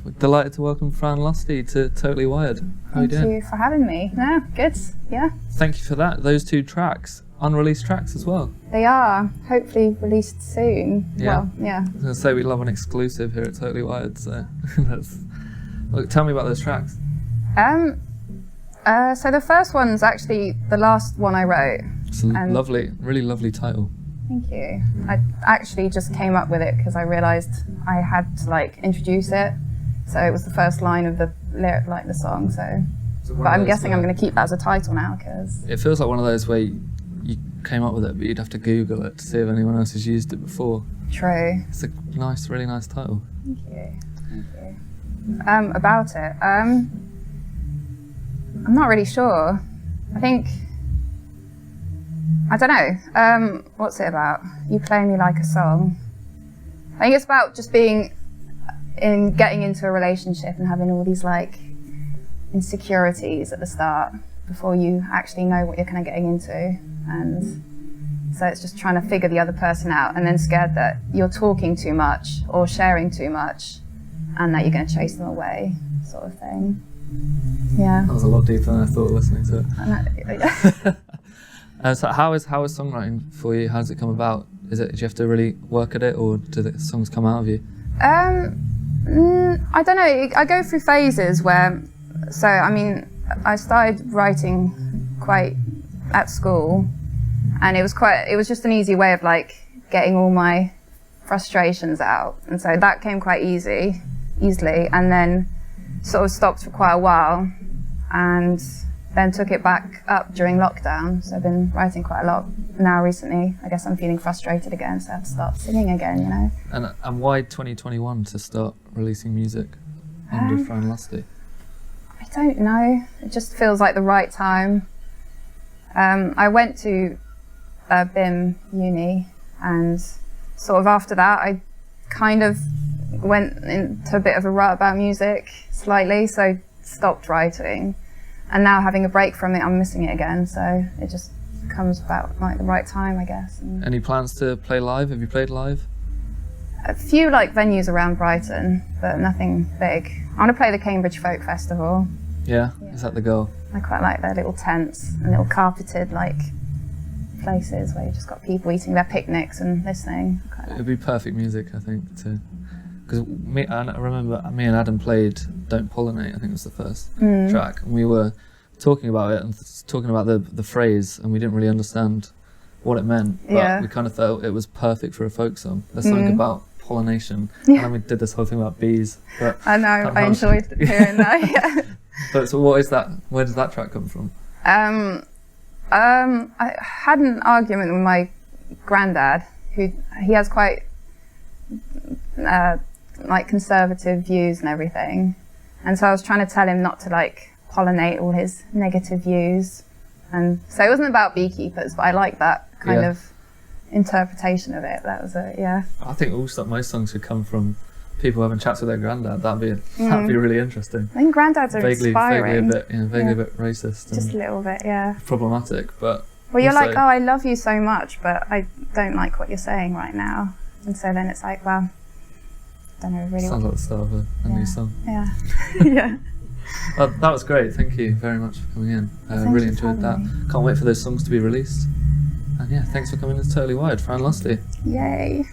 We're delighted to welcome Fran Lusty to Totally Wired. How are you doing? Thank you for having me. No, good, yeah. Thank you for that. Those 2 tracks, unreleased tracks as well. They are, hopefully released soon. Yeah. Well, yeah. I was going to say we love an exclusive here at Totally Wired, so look, tell me about those tracks. So the first one's actually the last one I wrote. It's a lovely, really lovely title. Thank you. I actually just came up with it because I realised I had to introduce it. So it was the first line of the lyric, the song. But I'm guessing I'm going to keep that as a title now because it feels like one of those where you came up with it, but you'd have to Google it to see if anyone else has used it before. True. It's a nice, really nice title. Thank you. Thank you. About it. I'm not really sure. I don't know. What's it about? You Play Me Like a Song. I think it's about just getting into a relationship and having all these insecurities at the start before you actually know what you're kind of getting into. And so it's just trying to figure the other person out and then scared that you're talking too much or sharing too much and that you're going to chase them away, sort of thing. Yeah. That was a lot deeper than I thought listening to it. Yeah. So how is songwriting for you? How does it come about? Do you have to really work at it, or do the songs come out of you? I don't know. I go through phases where, I started writing quite at school, and it was just an easy way of getting all my frustrations out, and so that came quite easily, and then sort of stopped for quite a while, and then took it back up during lockdown. So I've been writing quite a lot now recently. I guess I'm feeling frustrated again, so I have to start singing again, you know. And why 2021 to start releasing music under Fran Lusty? I don't know. It just feels like the right time. I went to BIM uni, and sort of after that I kind of went into a bit of a rut about music slightly, so stopped writing. And now having a break from it, I'm missing it again, so it just comes about the right time, I guess. And any plans to play live? Have you played live? A few venues around Brighton, but nothing big. I want to play the Cambridge Folk Festival. Yeah? Is that the goal? I quite like their little tents and little carpeted places where you just got people eating their picnics and listening. It'd be perfect music, I think, because I remember me and Adam played Don't Pollinate, I think it was the first track, and we were talking about it and talking about the phrase, and we didn't really understand what it meant, but we kind of felt it was perfect for a folk song. There's something about pollination, and then we did this whole thing about bees. But I know, I enjoyed hearing that, yeah. But so what is that? Where does that track come from? I had an argument with my granddad, he has quite conservative views and everything, and so I was trying to tell him not to pollinate all his negative views, and so it wasn't about beekeepers, but I like that kind of interpretation of it. That was it. Yeah, I think most songs should come from people having chats with their granddad. That'd be really interesting. I think granddads are inspiring. Vaguely a bit racist, just a little bit, problematic, but you're also, I love you so much, but I don't like what you're saying right now, and so then it's well, don't know really. Sounds like the start of a new song. Yeah. Yeah. That was great. Thank you very much for coming in. Really enjoyed that. Can't wait for those songs to be released. And yeah, thanks for coming to Totally Wired, Fran Lusty. Yay.